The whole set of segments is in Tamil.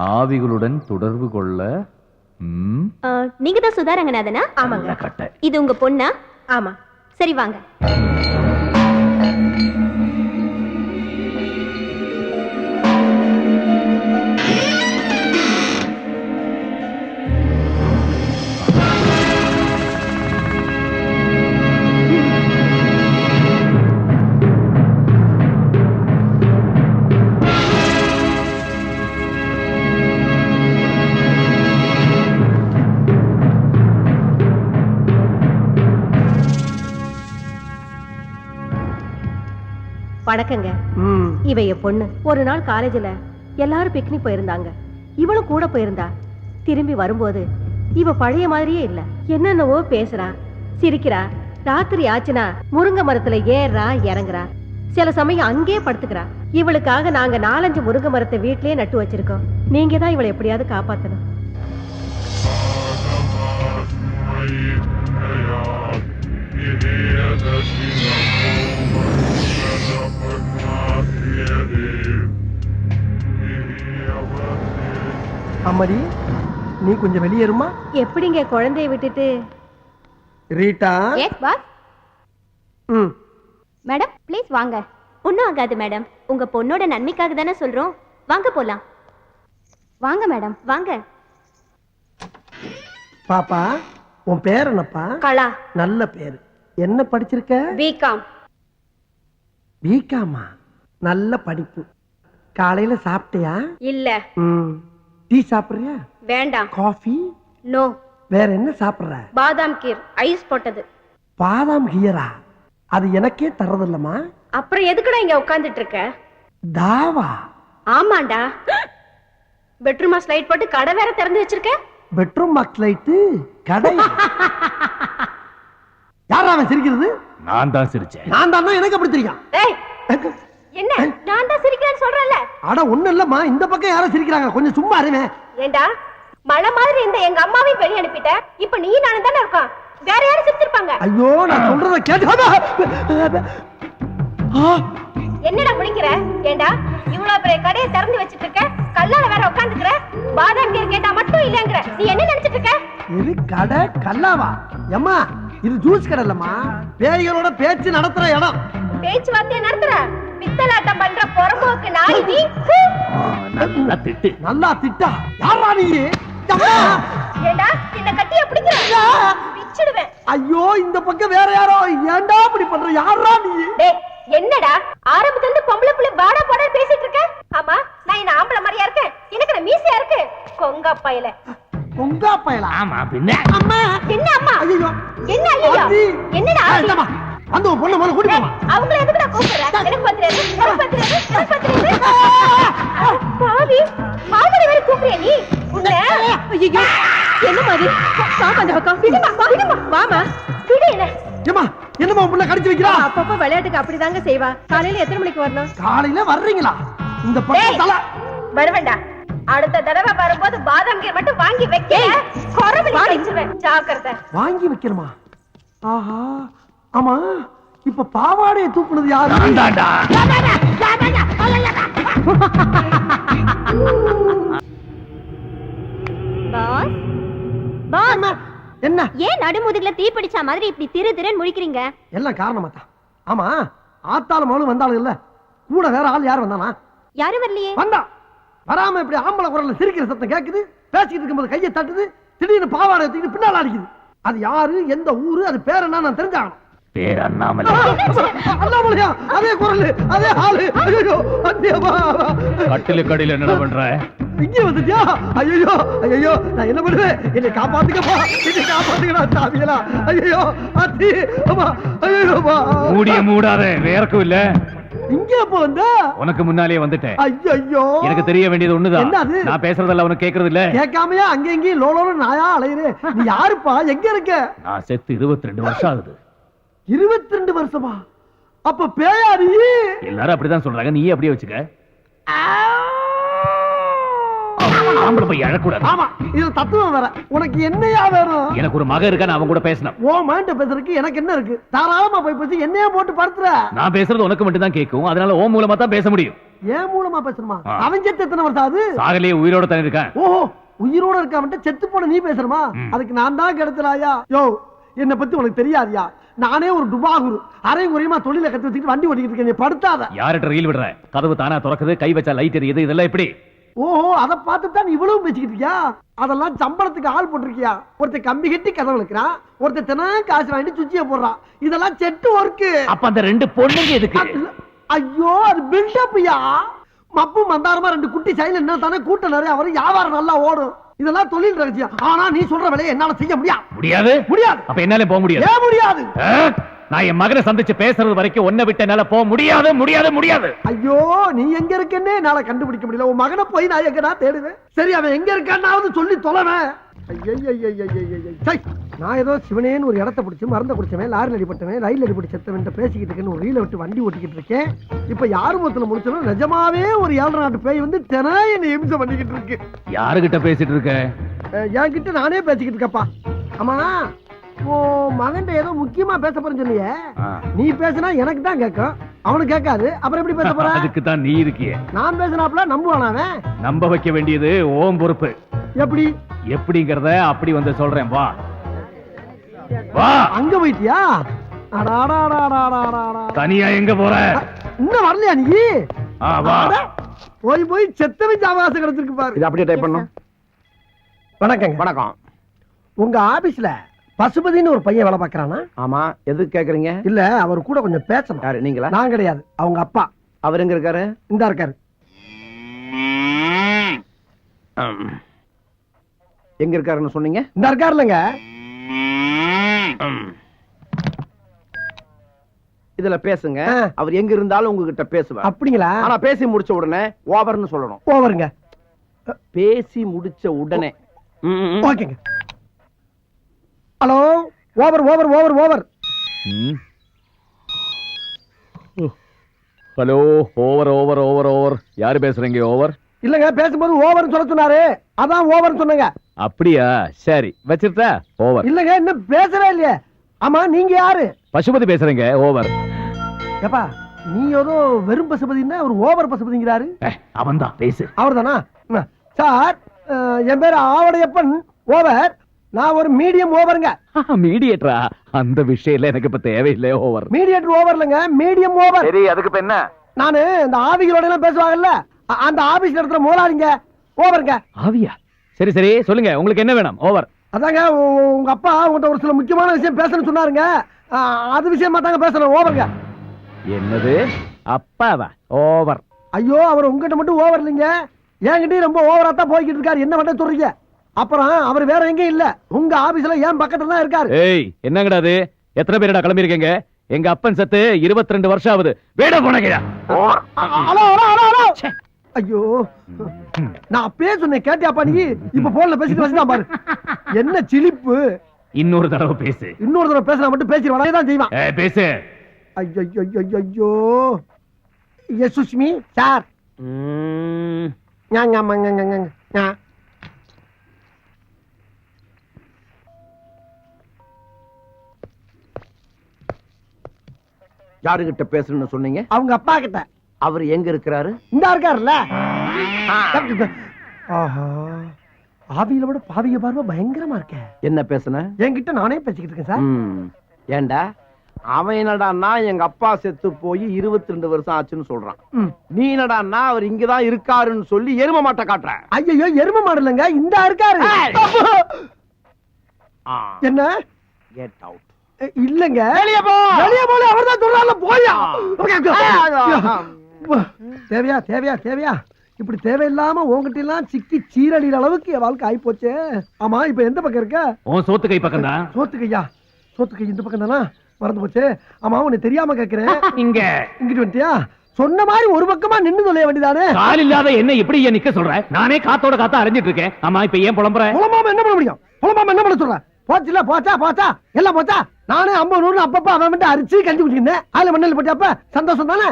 ஆவிகளுடன் தொடர்பு கொள்ள. நீங்க தான் சுதா ரங்கநாதனா? ஆமாங்க. இது உங்க பொண்ணா? ஆமா. சரி வாங்க. வணக்கங்க. இவ என் பொண்ணு. ஒரு நாள் காலேஜ்ல எல்லாரும் பிக்னிக் போயிருந்தாங்க. இவளும் கூட போயிருந்தா. திரும்பி வரும்போது இவ பழைய மாதிரியே இல்ல. என்னென்னவோ பேசுறா, சிரிக்கிறா. ராத்திரி ஆச்சுனா முருங்கை மரத்துல ஏறா இறங்குறா. சில சமயம் அங்கேயே படுத்துக்கிறா. இவளுக்காக நாங்க 4-5 முருங்கை மரத்தை வீட்லயே நட்டு வச்சிருக்கோம். நீங்க தான் இவளை எப்படியாவது காப்பாத்தணும். அம்மாடி, நீ கொஞ்சம் வெளியேறுமா? எப்படிங்க குழந்தைய விட்டுட்டு? Rita. Yes boss. Madam please வாங்க. ஒன்றும் ஆகாது மேடம். உங்க பொண்ணோட நன்மைக்காக தானே சொல்றோம். வாங்க போலாம். வாங்க மேடம் வாங்க. பாப்பா, உன் பேர் என்னப்பா? கலா. நல்ல பேரு. என்ன படிச்சிருக்க? பிகாம். பிகாமா? நல்ல படிப்பு. காலையில சாப்பிட்டியா? இல்ல. டீ சாப்பிடுறியா? வேண்டாம். காஃபி? நோ. வேற என்ன சாப்பிடுற? பாதாம் கீர் ஐஸ் போட்டது. பாதாம் கீரா? அது எனக்கே தரதில்லமா. அப்புறம் எதுக்குடா இங்க உட்கார்ந்துட்டு இருக்க? தாவா? ஆமாண்டா. பெட்ரூம் லைட் போட்டு கடை வேற திறந்து வச்சிருக்க. பெட்ரூம் பாக்ஸ் லைட் கடை? யாரா அவன் சிரிக்கிறது? நான் தான் சிரிச்சேன். நான் தான். எனக்கு அப்படி தெரியும்? ஏய், என்ன நான் தான் சிரிக்கிறேன்னு சொல்றேன்ல. அட ஒண்ணு இல்லம்மா, இந்த பக்கம் யாரும் சிரிக்கிறாங்க, கொஞ்சம் சும்மா இருங்க. ஏண்டா மழை மாதிரி இந்த எங்க அம்மாவையும் வெளிய அனுப்பிட்ட. இப்ப நீ நானும் தானே இருக்கோம். வேற யாரும் சிரிச்சிருப்பாங்க. ஐயோ, நான் சொல்றத கேட்டு. என்னடா முடிக்கிற? ஏண்டா இவ்வளவு பெரிய கடையை திறந்து வச்சிட்டு இருக்க, கல்லால வேற உட்கார்ந்துக்கிற. பாதாம் கீர் கேட்டா மட்டும் இல்லங்கற. நீ என்ன நினைச்சிட்டு இருக்க? இது கடை கல்லாவா? அம்மா, இது ஜூஸ் கடை இல்லம்மா, பேய்களோட பேச்சு நடத்துற இடம். பேச்சுவார்த்தையை நடத்துற? பித்தலாட்டம் பண்ற பொறம்போக்கு நாய் நீ. நல்லா திட்டு. நல்லா திட்டா? யாரா நீ? ஏண்டா என்ன கட்டிய பிடிக்கிற? பிச்சிடுவேன். ஐயோ, இந்த பக்கம் வேற யாரோ. ஏண்டா இப்படி பண்ற? யாரா நீ? டேய், என்னடா ஆரம்பத்துல இருந்து பொம்பளை புள்ள பாடா பாடா பேசிட்டு இருக்க? ஆமா, நான் என்ன ஆம்பளை மாதிரியா இருக்கேன்? எனக்கு என்ன மீசையா இருக்கு? கொங்கா பயல. கொங்கா பயல? ஆமா பின்ன. அம்மா. என்ன அம்மா? ஐயோ. என்ன ஐயோ? என்னடா? என்னம்மா? அந்த பொண்ணு மேல கூட்டி போமா. அவங்கள எதுக்குடா கூப்பிடுற? எனக்கு பத்திரது, எனக்கு பத்திரது, எனக்கு பத்திரது. பாவி, மாமனை வேற கூப்பிடுற நீ? உன்னை ஐயோ, என்ன மாதிரி? பாப்பா அந்த பக்கம். விடுமா, வாமா. விடு என்ன? ஏம்மா, என்னம்மா புள்ள கடிச்சு வைக்கிறா? அப்பப்ப விளையாட்டுக்கு அப்படிதாங்க செய்வா. காலையில எத்தனை மணிக்கு வரணும்? காலையில வர்றீங்களா? இந்த பக்கம் தல வருவேண்டா. அடுத்த தடவை வரும்போது பாதாம் கீர் மட்டும் வாங்கி வைக்க. கொரவடி அடிச்சுவேன். ஜாக்கிரதை. வாங்கி வைக்கணுமா? ஆஹா. ஆமா, இப்ப பாவாடையை தூக்குனது யாரு? நான்தான்டா. பாஸ் பாஸ் என்ன? ஏன் நடுமுதுகுல தீ பிடிச்ச மாதிரி இப்படி திரு திருன்னு முழிக்கிறீங்க? எல்லாம் காரணமா தான். ஆமா, ஆத்தால மகளும் வந்தாலும் இல்ல, கூட வேற ஆள் யார் வந்தானா? யாரும் வரலையே. வந்தா வராம இப்படி ஆம்பளை குரல்ல சிரிக்கிற சத்தம் கேக்குது. பேசிக்கிட்டு இருக்கும்போது கையை தட்டுது. திடீர்னு பாவாடை தூக்கிட்டு பின்னால அடிக்குது. அது யாரு, எந்த ஊரு, அது பேர் என்ன நான் தெரிஞ்சாகணும். பேர் அண்ணாமலை. அண்ணாமலையா? அதே குரல், அதே ஆளு. ஐயோ, கட்டில கடையில என்ன பண்ற? இங்க வந்துட்டியா? ஐயோ ஐயோ, நான் என்ன பண்ணுவேன்? என்னை காப்பாத்துக்கப்பா, என்னை காப்பாத்துக்கடா சாமிகளா. ஐயோ அத்தி, அம்மா, ஐயோ மூடிய மூடாத, வேறக்கும் இல்ல. இங்க எப்ப வந்த? உனக்கு முன்னாலே வந்துட்டேன். ஐயோ, எனக்கு தெரிய வேண்டியது ஒண்ணுதான். என்னது? நான் பேசுறதெல்லாம் உனக்கு கேக்குறது இல்ல. கேட்காமையா அங்க எங்கேயும் லோலோல நாயா அலையுறேன். நீ யாருப்பா? எங்க இருக்க? நான் செத்து 22 வருஷம் ஆகுது. 22 வருஷமா? அப்ப பேயாரி? எல்லாரும் அப்படிதான் சொல்றாங்க, நீயே அப்படியே வச்சுக்க. ஆம்பளை போய் அழக்கூடாது. ஆமா, இது தத்துவம் வேற. உனக்கு என்னையா வேணும்? எனக்கு ஒரு மகன் இருக்கா, நான் அவன் கூட பேசணும். ஓ மைண்ட பேசுறதுக்கு எனக்கு என்ன இருக்கு? தாராளமா போய் பேசி என்னையா போட்டு படுத்துற. நான் பேசுறது உனக்கு மட்டும் தான் கேட்கும், அதனால ஓ மூலமா தான் பேச முடியும். ஏன் மூலமா பேசணுமா? ஆ. அவன் செத்து எத்தனை வருஷம் ஆகுது? சாகலையே உயிரோட தானே இருக்கான். ஓஹோ, உயிரோட இருக்காமட்ட செத்து போன நீ பேசணுமா? ம். அதுக்கு நான் தான் கிடைச்சலாயா? யோ, என்ன பத்தி உனக்கு தெரியாதியா? நானே ஒரு டுபாகுரு, அரை குறையமா தொழில கத்து வச்சுக்கிட்டு வண்டி ஓட்டிக்கிட்டு இருக்கேன். நீ படுத்தாத. யார்கிட்ட ரயில் விடுற? கதவு தானா திறக்குது, கை வச்சா லைட் எரியுது, இதெல்லாம் எப்படி? ஓஹோ, அதை பார்த்து தான் இவ்வளவு பேசிக்கிட்டு இருக்கியா? அதெல்லாம் சம்பளத்துக்கு ஆள் போட்டிருக்கியா? ஒருத்தர் கம்பி கட்டி கதவு இழுக்கிறான், ஒருத்தர் தினம் காசு வாங்கிட்டு சுவிட்சிய போடுறான். இதெல்லாம் செட்டு ஒர்க்கு. அப்ப அந்த ரெண்டு பொண்ணுங்க எதுக்கு? ஐயோ, அது பில்டப்யா. மப்பு மந்தாரமா ரெண்டு குட்டி சைல என்ன தானே கூட்டம் நிறைய வரும், வியாபாரம் நல்லா ஓடும். இதெல்லாம் தொழில் ரகசியம். ஆனா நீ சொல்ற வேலையை என்னால செய்ய முடியாது. முடியாது? முடியாது. அப்ப என்னால போக முடியாது. ஏன் முடியாது? நான் என் மகனை சந்திச்சு பேசுறது வரைக்கும் ஒன்ன விட்டு என்னால போக முடியாது, முடியாது, முடியாது. ஐயோ, நீ எங்க இருக்கேன்னு என்னால கண்டுபிடிக்க முடியல. உன் மகனை போய் நான் எங்கடா தேடுவேன்? சரி, அவன் எங்க இருக்கான்னாவது சொல்லி தொலைவேன். நான் ஏதோ சிவனேன்னு ஒரு இடத்த பிடிச்சி மறந்த குடிச்சவன், லாரில் அடிபட்டவன், ரயில் அடிபடி செத்தவன் பேசிக்கிட்டு இருக்கேன்னு ஒரு ரீல விட்டு வண்டி ஓட்டிக்கிட்டு இருக்கேன். இப்ப யாரு மொத்தத்துல முடிச்சோம், நிஜமாவே ஒரு 7 நாட்டு பேய் வந்து தினம் என்ன இம்சம் பண்ணிக்கிட்டு இருக்கு. யாருகிட்ட பேசிட்டு இருக்க? என்கிட்ட நானே பேசிக்கிட்டு இருக்கப்பா. ஆமா, ஓ மகன் ஏதோ முக்கியமா பேச போறேன்னு சொன்னியே, நீ பேசினா எனக்கு தான் கேட்கும், அவனுக்கு கேட்காது. அப்புறம் எப்படி பேச போற? அதுக்கு தான் நீ இருக்கியே. நான் பேசினாப்ல நம்புவானா அவன்? நம்ப வைக்க வேண்டியது ஓம் பொறுப்பு. எப்படி? எப்படிங்கறத அப்படி வந்து சொல்றேன், வா வா. அங்க போயிட்டியா? தனியா எங்க போற? இன்னும் வரலையா நீ? வா. போய் போய் செத்தவன் அவகாசம் கிடைச்சிருக்கு பாரு. இது அப்படியே டைப் பண்ணும். வணக்கங்க. வணக்கம். உங்க ஆபீஸ்ல பசுபதினு ஒரு பையன் வேலை பாக்குறானா? ஆமா, எதுக்கு கேக்குறீங்க? இல்ல, அவர் கூட கொஞ்சம் பேசணும். யாரு, நீங்களா? நான் கிடையாது, அவங்க அப்பா. அவர் எங்க இருக்காரு? இந்தா இருக்காரு. எங்க இருக்காருன்னு சொன்னீங்க? இந்த இருக்காருலங்க. இதுல பேசுங்க. ஆ. அவர் எங்க இருந்தாலும் உங்ககிட்ட பேசுவார். அப்படிங்களா? ஆனா பேசி முடிச்ச உடனே ஓவர்னு சொல்லணும். ஓவருங்க. பேசி முடிச்ச உடனே. ஓகேங்க. Hello, over over over over. Hello, over over over over. யாரு பேசுறீங்க? ஓவர் இல்லங்க, பேசும்போது ஓவர்னு சொல்ல சொன்னாரு, அதான் ஓவர்னு சொன்னங்க. அப்படியா? சரி, வச்சிருந்தா ஓவர். இல்லங்க, இன்னும் பேசவே இல்லையே. ஆமா, நீங்க யாரு? பசுபதி பேசுறீங்க. ஓவர். ஏப்பா, நீ ஏதோ வெறும் பசுபதினா ஒரு ஓவர் பசுபதிங்கிறாரு. அவன் தான், பேசு. அவர்தானா? சார், என் பேரு ஆவடையப்பன். ஓவர். நான் ஒரு மீடியம் ஓவருங்க. மீடியேட்டரா? அந்த விஷயம் எனக்கு இப்ப தேவையில்லை. ஓவர். மீடியேட்டர் ஓவர்லங்க, மீடியம் ஓவர். சரி, அதுக்கு இப்ப என்ன? நானு இந்த ஆவிகளோட எல்லாம் பேசுவாங்கல்ல, அந்த ஆபீஸ் நடத்துற முதலாளிங்க. ஓவருங்க. ஆவியா? சரி சரி, சொல்லுங்க, உங்களுக்கு என்ன வேணும்? ஓவர். அதாங்க, உங்க அப்பா உங்கள்கிட்ட ஒரு சில முக்கியமான விஷயம் பேசணும்னு சொன்னாருங்க. அது விஷயமா தாங்க பேசணும். ஓவருங்க. என்னது? அப்பாவா? ஓவர். ஐயோ, அவர் உங்ககிட்ட மட்டும் ஓவர் இல்லைங்க, என்கிட்டயும் ரொம்ப ஓவரா தான் போய்கிட்டு இருக்காரு. என்ன பண்ண சொல்றீங்க? அப்புறம் அவர் வேற எங்கேயும் இல்ல, உங்க ஆபீஸ்ல ஏன் பக்கத்துல தான் இருக்காரு. ஏய், என்னங்கடா அது? எத்தனை பேரடா கிளம்பி இருக்கீங்க? எங்க அப்பன் செத்து 22 வருஷம் ஆகுது. வேட போனங்கயா. Hello hello hello hello. ஐயோ, நான் அப்பவே சொன்னேன், கேட்டியாப்பா நீ? இப்ப போன்ல பேசிட்டு வச்சுதான் பாரு. என்ன சிலிப்பு. இன்னொரு தடவை பேசு. இன்னொரு தடவை பேசினா மட்டும் பேசிடுவான், தான் செய்வான். பேசு. ஐயோ, எஸ் சுஷ்மி சார். யாருகிட்ட பேசணும்னு சொன்னீங்க? அவங்க அப்பா கிட்ட. அவர் எங்க இருக்கிறாரு? இந்த இருக்காருல்ல. ஆஹா, ஆவியில விட பாவிய பார்வை பயங்கரமா இருக்க. என்ன பேசுன? என்கிட்ட நானே பேசிக்கிட்டு இருக்கேன் சார். ஏண்டா, அவன் என்னடான்னா எங்க அப்பா செத்து போய் 22 வருஷம் ஆச்சுன்னு சொல்றான். நீ என்னடான்னா அவர் இங்கதான் இருக்காருன்னு சொல்லி எரும மாட்டை காட்டுற. ஐயோ, எரும மாடலங்க, இந்த இருக்காரு. என்ன? Get out. இல்லங்க, வெளியே போ. வெளியே போல அவர்தான் சொல்றாருல, போயா. தேவையா தேவையா தேவையா? இப்படி தேவையில்லாம உங்ககிட்ட எல்லாம் சிக்கி சீரழிற அளவுக்கு என் வாழ்க்கை ஆயிப்போச்சே. ஆமா, இப்ப எந்த பக்கம் இருக்க? உன் சோத்து கை பக்கம் தான். சோத்துக்கையா? சோத்துக்கை இந்த பக்கம் தானா? மறந்து போச்சு. ஆமா, உன்னை தெரியாம கேக்குறேன். இங்க இங்கிட்டு வந்துட்டியா? சொன்ன மாதிரி ஒரு பக்கமா நின்னு சொல்ல வேண்டியதானே? கால் இல்லாத என்ன இப்படி ஏன் நிக்க சொல்ற? நானே காத்தோட காத்தா அரைஞ்சிட்டு இருக்கேன். ஆமா, இப்ப ஏன் புலம்புற? புலம்பாம என்ன பண்ண முடியும்? புலம்பாம என்ன பண்ண சொல்ற? போச்சுல, போச்சா போச்சா, எல்லாம் போச்சா. நானே 50 100 அப்பப்ப அவன் மட்டும் அரிச்சு கஞ்சி குடிச்சிருந்தேன். அதுல மண்ணல் போட்டியாப்ப சந்தோஷம் தானே?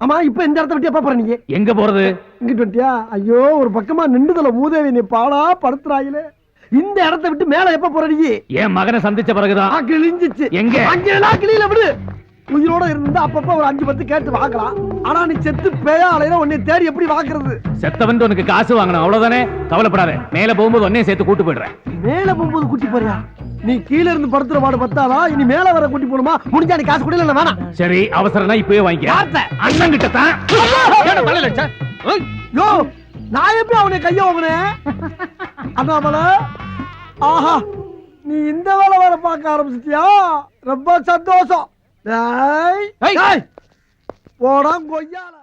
ஆமா, இப்ப இந்த இடத்த விட்டு எப்ப போற நீங்க? எங்க போறது? இங்கிட்டு வந்துட்டியா? ஐயோ, ஒரு பக்கமா நின்றுதல மூதேவி நீ பாடா படுத்துறாயிலே. இந்த இடத்த விட்டு மேல எப்ப போற நீ? என் மகனை சந்திச்ச பிறகுதான். கிழிஞ்சிச்சு. எங்க? அங்கெல்லாம் கிளியில விடு. உயிரோட இருந்தா அப்பப்ப ஒரு 5-10 கேட்டு வாங்கலாம். ஆனா நீ செத்து பேயா அலையில உன்னை தேடி எப்படி வாக்குறது? செத்தவன் உனக்கு காசு வாங்கணும் அவ்வளவுதானே. கவலைப்படாத, மேல போகும்போது உன்னையும் சேர்த்து கூட்டு போயிடுறேன். மேல போகும்போது கூட்டி போறியா? நீ கீழ இருந்து படுத்துற பாடு பத்தாதா? இனி மேல வர கூட்டி போணுமா? முடிஞ்சா நீ காசு கூட இல்ல வேணாம். சரி, அவசரம்னா இப்பவே வாங்கிக்க. அண்ணன் கிட்ட தான். யோ, நான் எப்படி அவனை கைய வாங்கினேன்? அண்ணாமலை, ஆஹா, நீ இந்த வேலை வேற பார்க்க ஆரம்பிச்சிட்டியா? ரொம்ப சந்தோஷம். டேய், போடா கொய்யால.